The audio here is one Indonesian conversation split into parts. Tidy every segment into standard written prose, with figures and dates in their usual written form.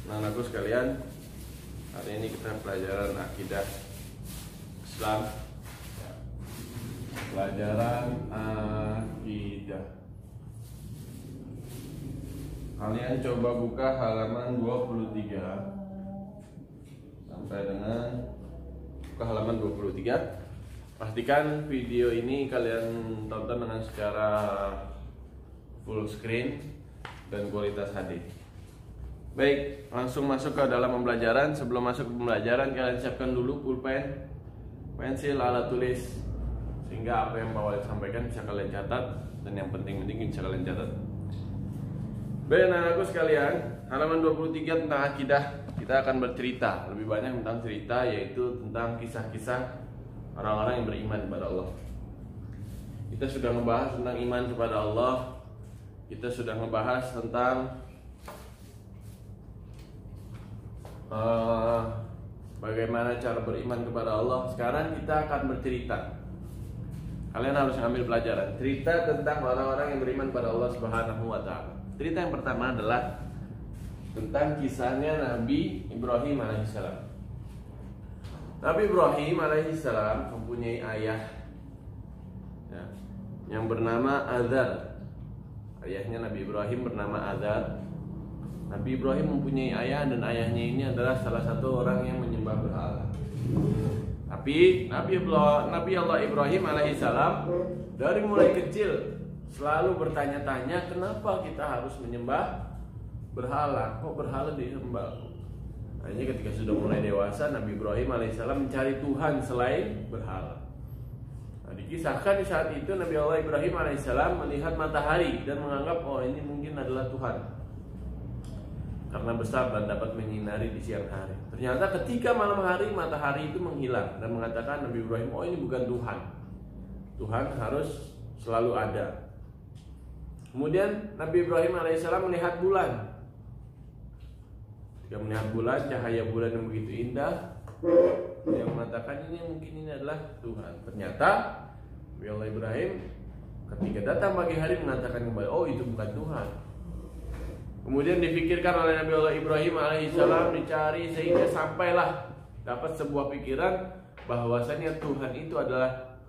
anak-anakku sekalian. Hari ini kita pelajaran akidah Islam. Pelajaran akidah. Kalian coba buka halaman 23 sampai dengan buka halaman 23. Pastikan video ini kalian tonton dengan secara full screen dan kualitas HD. Baik, langsung masuk ke dalam pembelajaran. Sebelum masuk ke pembelajaran, kalian siapkan dulu pulpen, pensil, alat tulis, sehingga apa yang Pak Walid sampaikan bisa kalian catat, dan yang penting-penting bisa kalian catat. Baik, anak-anakku sekalian, halaman 23 tentang akidah. Kita akan bercerita lebih banyak tentang cerita, yaitu tentang kisah-kisah orang-orang yang beriman kepada Allah. Kita sudah membahas tentang iman kepada Allah. Kita sudah membahas tentang bagaimana cara beriman kepada Allah. Sekarang kita akan bercerita. Kalian harus ambil pelajaran. Cerita tentang orang-orang yang beriman kepada Allah Subhanahu wa Ta'ala. Cerita yang pertama adalah tentang kisahnya Nabi Ibrahim alaihissalam. Nabi Ibrahim alaihissalam mempunyai ayah ya, yang bernama Azar. Ayahnya Nabi Ibrahim bernama Azar. Nabi Ibrahim mempunyai ayah, dan ayahnya ini adalah salah satu orang yang menyembah berhala. Tapi Nabi Allah Ibrahim alaihissalam dari mulai kecil selalu bertanya-tanya, kenapa kita harus menyembah berhala? Kok berhala disembah? Hanya ketika sudah mulai dewasa, Nabi Ibrahim alaihissalam mencari Tuhan selain berhala. Nah, dikisahkan di saat itu Nabi Allah Ibrahim alaihissalam melihat matahari dan menganggap, oh ini mungkin adalah Tuhan, karena besar dan dapat menyinari di siang hari. Ternyata ketika malam hari, matahari itu menghilang, dan mengatakan Nabi Ibrahim, oh ini bukan Tuhan. Tuhan harus selalu ada. Kemudian Nabi Ibrahim alaihissalam melihat bulan. Ketika melihat bulan, cahaya bulan yang begitu indah, yang mengatakan ini mungkin ini adalah Tuhan. Ternyata Nabi Allah Ibrahim ketika datang pagi hari mengatakan kembali, oh itu bukan Tuhan. Kemudian difikirkan oleh Nabi Allah Ibrahim alaihissalam, dicari sehingga sampailah dapat sebuah pikiran bahwasanya Tuhan itu adalah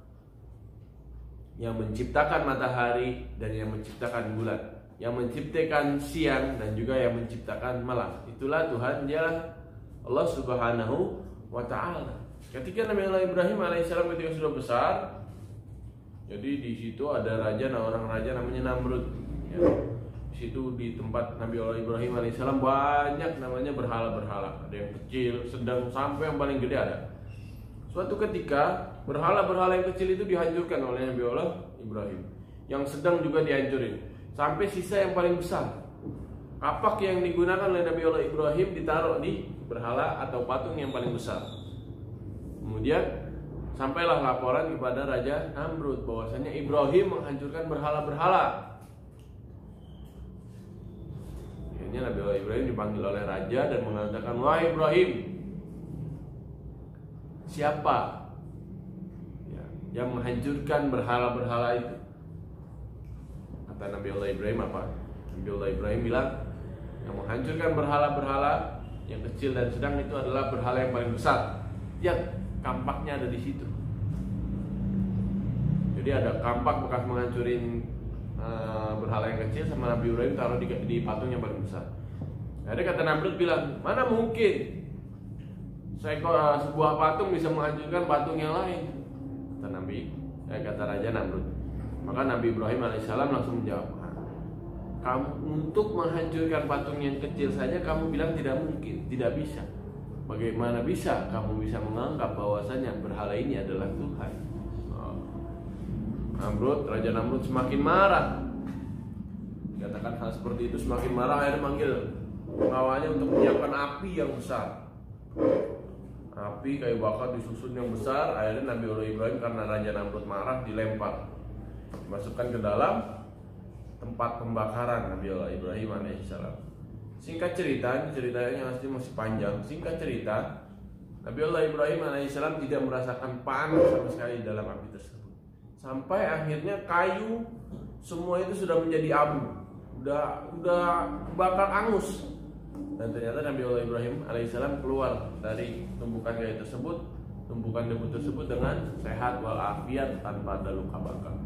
yang menciptakan matahari dan yang menciptakan bulan, yang menciptakan siang dan juga yang menciptakan malam. Itulah Tuhan, dialah Allah Subhanahu wa Ta'ala. Ketika Nabi Allah Ibrahim alaihissalam ketika sudah besar, jadi di situ ada orang raja namanya Namrud. Ya. Di situ di tempat Nabi Allah Ibrahim alaihissalam banyak namanya berhala-berhala. Ada yang kecil, sedang, sampai yang paling gede ada. Suatu ketika berhala-berhala yang kecil itu dihancurkan oleh Nabi Allah Ibrahim. Yang sedang juga dihancurin, sampai sisa yang paling besar. Kapak yang digunakan oleh Nabi Allah Ibrahim ditaruh di berhala atau patung yang paling besar. Kemudian sampailah laporan kepada Raja Namrud bahwasanya Ibrahim menghancurkan berhala-berhala. Akhirnya Nabi Allah Ibrahim dipanggil oleh raja dan mengatakan, wahai Ibrahim, siapa yang menghancurkan berhala-berhala itu? Kata Nabi Allah Ibrahim apa? Nabi Allah Ibrahim bilang, yang menghancurkan berhala-berhala yang kecil dan sedang itu adalah berhala yang paling besar, yang kampaknya ada di situ. Jadi ada kampak bekas menghancurin berhala yang kecil sama Nabi Ibrahim taruh di patung yang paling besar. Jadi kata Namrud bilang, mana mungkin sebuah patung bisa menghancurkan patung yang lain? Kata Raja Namrud. Maka Nabi Ibrahim alaihissalam langsung menjawab, kamu untuk menghancurkan patung yang kecil saja kamu bilang tidak mungkin, tidak bisa. Bagaimana bisa kamu bisa menganggap bahwasanya berhala ini adalah Tuhan? Raja Namrud semakin marah. Dikatakan hal seperti itu, semakin marah, akhirnya manggil pengawalnya untuk menyiapkan api yang besar. Api kayu bakar disusun yang besar. Akhirnya Nabi Allah Ibrahim, karena Raja Namrud marah, dilempar, dimasukkan ke dalam tempat pembakaran Nabi Allah Ibrahim alaihissalam. Singkat cerita, ceritanya masih panjang. Singkat cerita, Nabi Allah Ibrahim alaihissalam tidak merasakan panas sama sekali dalam api tersebut. Sampai akhirnya kayu semua itu sudah menjadi abu, udah bakar angus. Dan ternyata Nabi Allah Ibrahim alaihissalam keluar dari tumpukan kayu tersebut, tumpukan debu tersebut dengan sehat walafiat tanpa ada luka bakar.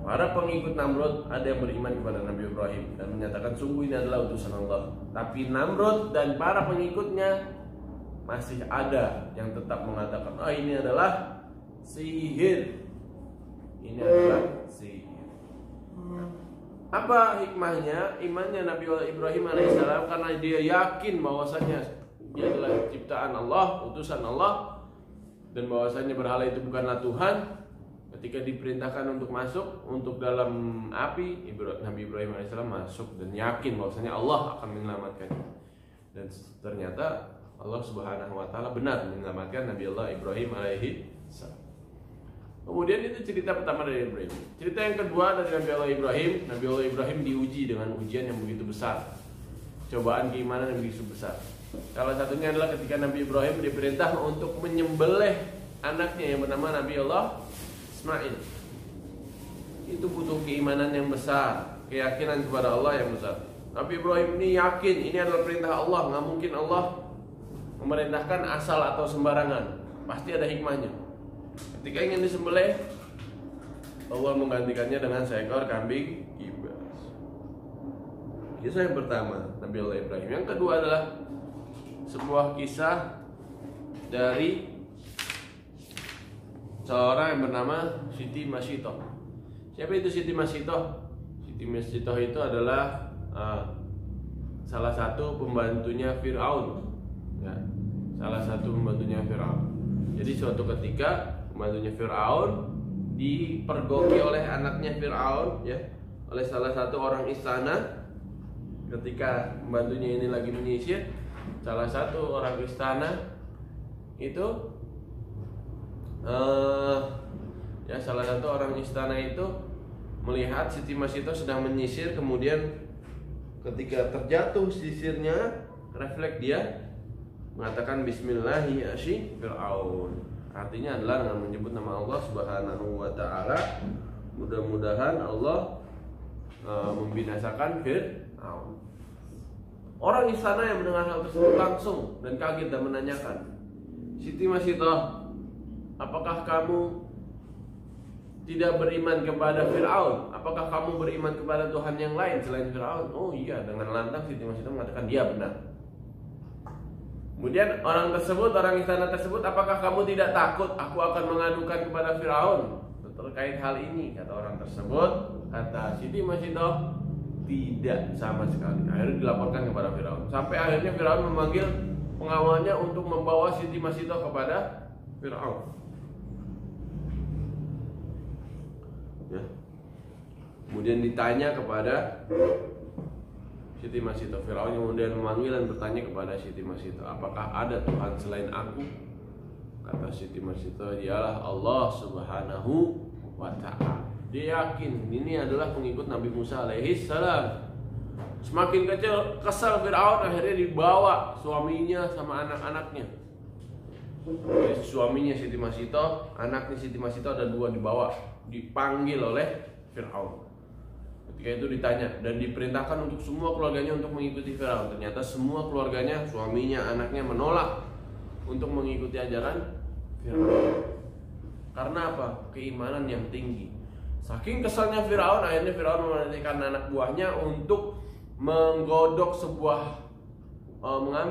Para pengikut Namrud ada yang beriman kepada Nabi Ibrahim dan menyatakan sungguh ini adalah utusan Allah. Tapi Namrud dan para pengikutnya masih ada yang tetap mengatakan, oh ini adalah sihir. Ini adalah sihir. Apa hikmahnya imannya Nabi Ibrahim alaihissalam? Karena dia yakin bahwasanya dia adalah ciptaan Allah, utusan Allah, dan bahwasanya berhala itu bukanlah Tuhan. Ketika diperintahkan untuk masuk untuk dalam api, Nabi Ibrahim alaihissalam masuk dan yakin bahwasanya Allah akan menyelamatkannya. Dan ternyata Allah Subhanahu wa taala benar menyelamatkan Nabi Allah Ibrahim alaihissalam. Kemudian itu cerita pertama dari Ibrahim. Cerita yang kedua dari Nabi Allah Ibrahim. Nabi Allah Ibrahim diuji dengan ujian yang begitu besar, cobaan keimanan yang begitu besar. Salah satunya adalah ketika Nabi Ibrahim diperintah untuk menyembelih anaknya yang bernama Nabi Allah Ismail. Itu butuh keimanan yang besar, keyakinan kepada Allah yang besar. Nabi Ibrahim ini yakin ini adalah perintah Allah, nggak mungkin Allah memerintahkan asal atau sembarangan, pasti ada hikmahnya. Ketika ingin disembelih, Allah menggantikannya dengan seekor kambing kibas. Kisah yang pertama Nabi Allah Ibrahim. Yang kedua adalah sebuah kisah dari seorang yang bernama Siti Masitoh. Siapa itu Siti Masitoh? Siti Masitoh itu adalah salah satu pembantunya Fir'aun, ya, salah satu pembantunya Fir'aun. Jadi suatu ketika pembantunya Fir'aun dipergoki oleh anaknya Fir'aun, ya, oleh salah satu orang istana. Ketika pembantunya ini lagi menyisir, salah satu orang istana itu salah satu orang istana itu melihat Siti Masitoh sedang menyisir. Kemudian ketika terjatuh sisirnya, refleks dia mengatakan Bismillahi ya'si Fir'aun. Artinya adalah dengan menyebut nama Allah Subhanahu wa ta'ala, mudah-mudahan Allah membinasakan Fir'aun. Orang istana yang mendengar hal tersebut langsung dan kaget dan menanyakan, Siti Masitoh, apakah kamu tidak beriman kepada Fir'aun? Apakah kamu beriman kepada Tuhan yang lain selain Fir'aun? Oh iya, dengan lantang Siti Masitoh mengatakan dia benar. Kemudian orang istana tersebut, apakah kamu tidak takut aku akan mengadukan kepada Fir'aun terkait hal ini? Kata orang tersebut, kata Siti Masitoh, tidak sama sekali. Akhirnya dilaporkan kepada Fir'aun. Sampai akhirnya Fir'aun memanggil pengawalnya untuk membawa Siti Masitoh kepada Fir'aun. Ya. Kemudian ditanya kepada Siti Masitoh. Fir'aun kemudian memanggil dan bertanya kepada Siti Masitoh, apakah ada Tuhan selain aku? Kata Siti Masitoh, dialah Allah Subhanahu wa ta'ala. Dia yakin ini adalah pengikut Nabi Musa alaihissalam. Semakin kesal Fir'aun, akhirnya dibawa suaminya sama anak-anaknya. Suaminya Siti Masitoh, anaknya Siti Masitoh, ada dua dibawa, dipanggil oleh Fir'aun. Ketika itu ditanya dan diperintahkan untuk semua keluarganya untuk mengikuti Fir'aun. Ternyata semua keluarganya, suaminya, anaknya menolak untuk mengikuti ajaran Fir'aun. Karena apa? Keimanan yang tinggi. Saking kesalnya Fir'aun, akhirnya Fir'aun memerintahkan anak buahnya untuk mengambil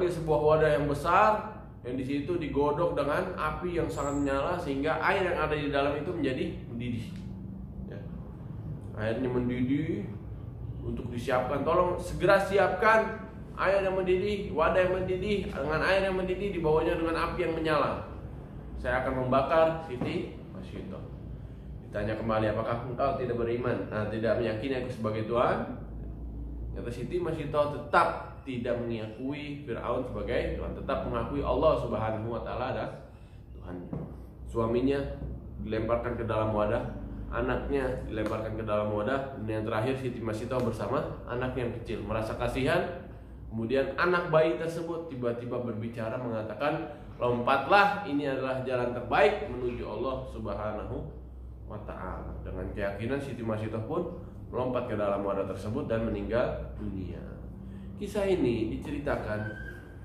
sebuah wadah yang besar, yang di situ digodok dengan api yang sangat menyala sehingga air yang ada di dalam itu menjadi mendidih. Airnya mendidih untuk disiapkan. Tolong segera siapkan air yang mendidih, wadah yang mendidih. Dengan air yang mendidih dibawanya dengan api yang menyala. Saya akan membakar Siti Masitoh. Ditanya kembali, apakah engkau tidak beriman? Tidak meyakini aku sebagai Tuhan? Kata Siti Masitoh tetap tidak mengakui Fir'aun sebagai Tuhan, tetap mengakui Allah Subhanahu wa ta'ala adalah Tuhan. Suaminya dilemparkan ke dalam wadah, anaknya dilemparkan ke dalam wadah, dan yang terakhir Siti Masitoh bersama anaknya yang kecil merasa kasihan. Kemudian anak bayi tersebut tiba-tiba berbicara mengatakan, lompatlah, ini adalah jalan terbaik menuju Allah Subhanahu wa ta'ala. Dengan keyakinan Siti Masitoh pun melompat ke dalam wadah tersebut dan meninggal dunia. Kisah ini diceritakan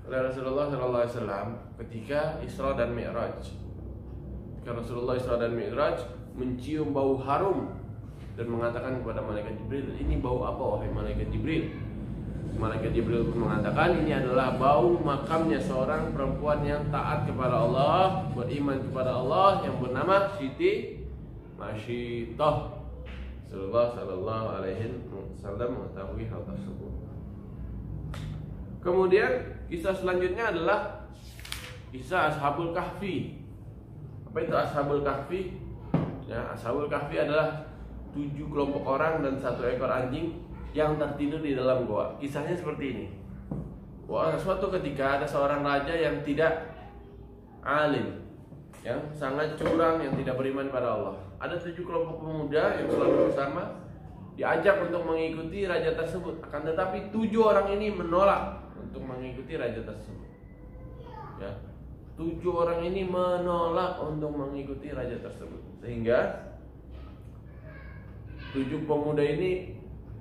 oleh Rasulullah SAW ketika Isra dan Mi'raj. Ketika Rasulullah Isra dan Mi'raj mencium bau harum dan mengatakan kepada malaikat Jibril, "Ini bau apa wahai malaikat Jibril?" Malaikat Jibril pun mengatakan, "Ini adalah bau makamnya seorang perempuan yang taat kepada Allah, beriman kepada Allah, yang bernama Siti Masyitah." Rasulullah sallallahu alaihi wasallam mengetahui hal tersebut. Kemudian kisah selanjutnya adalah kisah Ashabul Kahfi. Apa itu Ashabul Kahfi? Ya, Ashabul Kahfi adalah 7 kelompok orang dan 1 ekor anjing yang tertidur di dalam goa. Kisahnya seperti ini. Suatu ketika ada seorang raja yang tidak alim, yang sangat curang, yang tidak beriman pada Allah. Ada 7 kelompok pemuda yang selalu bersama, diajak untuk mengikuti raja tersebut. Akan tetapi 7 orang ini menolak untuk mengikuti raja tersebut. Ya, 7 orang ini menolak untuk mengikuti raja tersebut. Sehingga 7 pemuda ini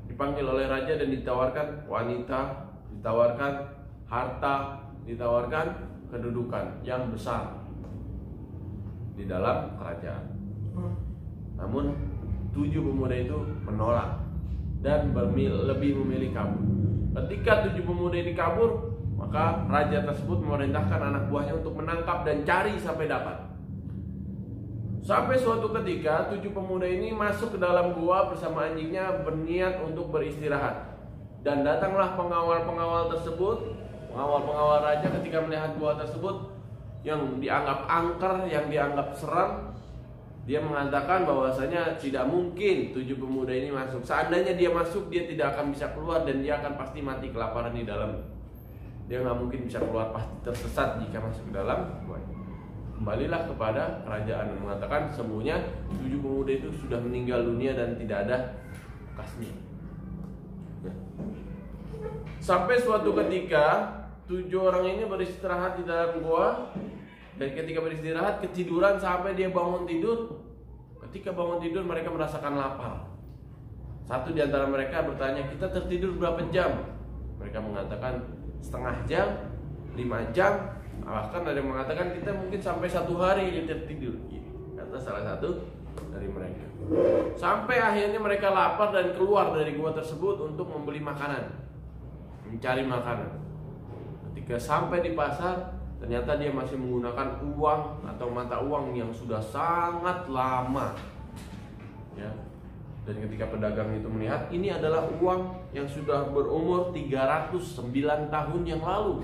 dipanggil oleh raja dan ditawarkan wanita, ditawarkan harta, ditawarkan kedudukan yang besar di dalam kerajaan. Namun 7 pemuda itu menolak dan lebih memilih kabur. Ketika 7 pemuda ini kabur, maka raja tersebut memerintahkan anak buahnya untuk menangkap dan cari sampai dapat. Sampai suatu ketika 7 pemuda ini masuk ke dalam gua bersama anjingnya, berniat untuk beristirahat. Dan datanglah pengawal-pengawal tersebut, pengawal-pengawal raja ketika melihat gua tersebut yang dianggap angker, yang dianggap seram. Dia mengatakan bahwasanya tidak mungkin 7 pemuda ini masuk. Seandainya dia masuk, dia tidak akan bisa keluar dan dia akan pasti mati kelaparan di dalam. Dia nggak mungkin bisa keluar, pasti tersesat jika masuk ke dalam gua. Kembalilah kepada kerajaan dan mengatakan semuanya 7 pemuda itu sudah meninggal dunia dan tidak ada bekasnya. Sampai suatu ketika 7 orang ini beristirahat di dalam gua. Dan ketika beristirahat, ketiduran sampai dia bangun tidur. Ketika bangun tidur, mereka merasakan lapar. Satu di antara mereka bertanya, "Kita tertidur berapa jam?" Mereka mengatakan setengah jam, 5 jam. Bahkan ada yang mengatakan kita mungkin sampai 1 hari tertidur. Kata salah satu dari mereka. Sampai akhirnya mereka lapar dan keluar dari gua tersebut untuk membeli makanan, mencari makanan. Ketika sampai di pasar, ternyata dia masih menggunakan uang atau mata uang yang sudah sangat lama. Ya. Dan ketika pedagang itu melihat, ini adalah uang yang sudah berumur 309 tahun yang lalu.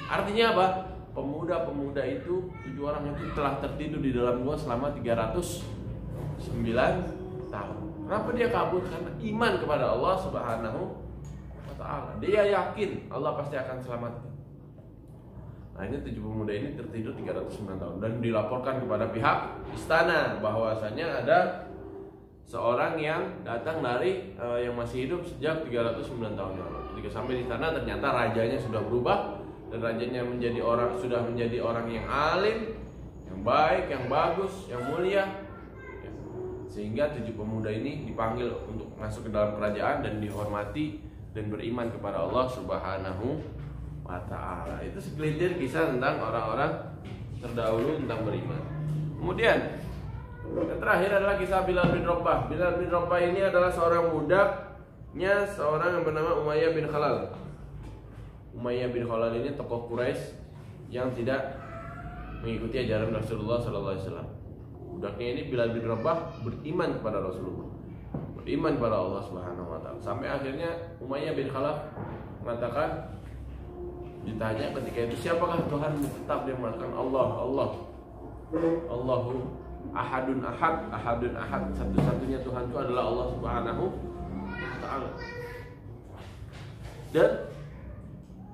Artinya apa? Pemuda-pemuda itu, 7 orang itu telah tertidur di dalam gua selama 309 tahun. Kenapa dia kabur? Karena iman kepada Allah Subhanahu wa ta'ala. Dia yakin Allah pasti akan selamatkan. Nah, ini 7 pemuda ini tertidur 309 tahun dan dilaporkan kepada pihak istana bahwasanya ada seorang yang datang dari yang masih hidup sejak 309 tahun yang lalu. Ketika sampai di sana ternyata rajanya sudah berubah dan rajanya sudah menjadi orang yang alim, yang baik, yang bagus, yang mulia. Sehingga 7 pemuda ini dipanggil untuk masuk ke dalam kerajaan dan dihormati dan beriman kepada Allah Subhanahu wa ta'ala. Itu segelintir kisah tentang orang-orang terdahulu tentang beriman. Kemudian yang terakhir adalah kisah Bilal bin Rabah. Bilal bin Rabah ini adalah seorang budaknya seorang yang bernama Umayyah bin Khalal. Umayyah bin Khalal ini tokoh Quraisy yang tidak mengikuti ajaran Rasulullah SAW. Budaknya ini Bilal bin Rabah beriman kepada Rasulullah, beriman kepada Allah Subhanahu wa ta'ala. Sampai akhirnya Umayyah bin Khalaf mengatakan, ditanya ketika itu, siapakah Tuhan? Tetap dia mengatakan Allah, Allahu ahadun ahad, ahadun ahad. Satu-satunya Tuhan itu adalah Allah Subhanahu wa ta'ala. Dan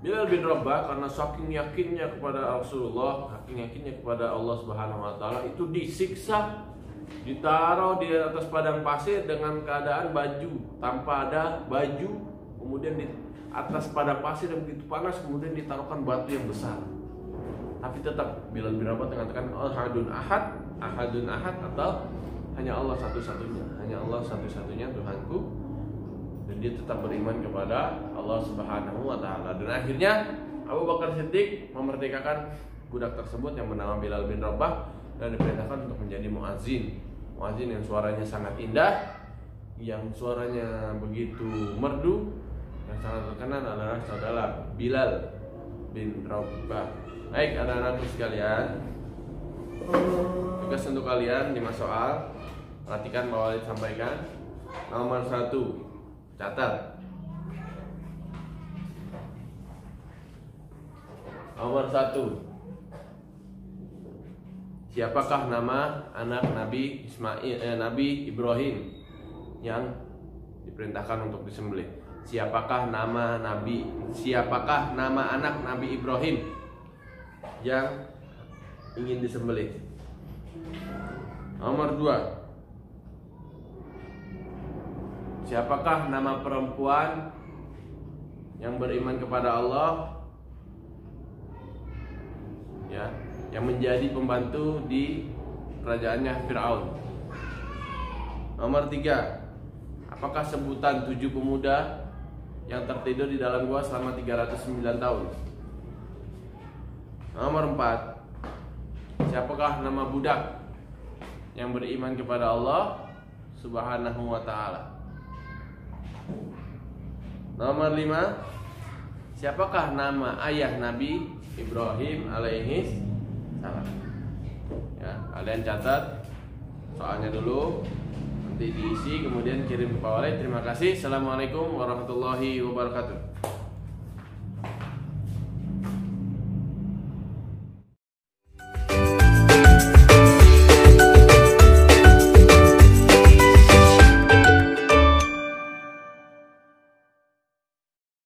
Bilal bin Rabah karena saking yakinnya kepada Rasulullah, saking yakinnya kepada Allah Subhanahu wa ta'ala, itu disiksa, ditaruh di atas padang pasir dengan keadaan baju, tanpa ada baju, kemudian di atas padang pasir yang begitu panas, kemudian ditaruhkan batu yang besar. Tapi tetap Bilal bin Rabah mengatakan ahadun ahad, ahadun ahad, atau hanya Allah satu-satunya, hanya Allah satu-satunya Tuhanku. dan dia tetap beriman kepada Allah Subhanahu wa taala. Dan akhirnya Abu Bakar Siddiq memerdekakan budak tersebut yang bernama Bilal bin Rabah dan diperintahkan untuk menjadi muazin. Muazin yang suaranya sangat indah, yang suaranya begitu merdu. Yang sangat terkenal adalah saudara Bilal bin Rabah. Baik, anak-anakku sekalian, tugas untuk kalian 5 soal. Perhatikan Pak Walid sampaikan. Nomor 1, catat. Nomor 1, siapakah nama anak Nabi Nabi Ibrahim yang diperintahkan untuk disembelih? Siapakah nama anak Nabi Ibrahim yang ingin disembelih? Nomor 2, siapakah nama perempuan yang beriman kepada Allah, ya, yang menjadi pembantu di kerajaannya Fir'aun? Nomor 3, apakah sebutan 7 pemuda yang tertidur di dalam gua selama 309 tahun? Nomor 4, siapakah nama budak yang beriman kepada Allah Subhanahu wa ta'ala? Nomor 5, siapakah nama ayah Nabi Ibrahim alaihi salam? Ya, kalian catat soalnya dulu, nanti diisi kemudian kirim ke Pak Walid. Terima kasih. Assalamualaikum warahmatullahi wabarakatuh.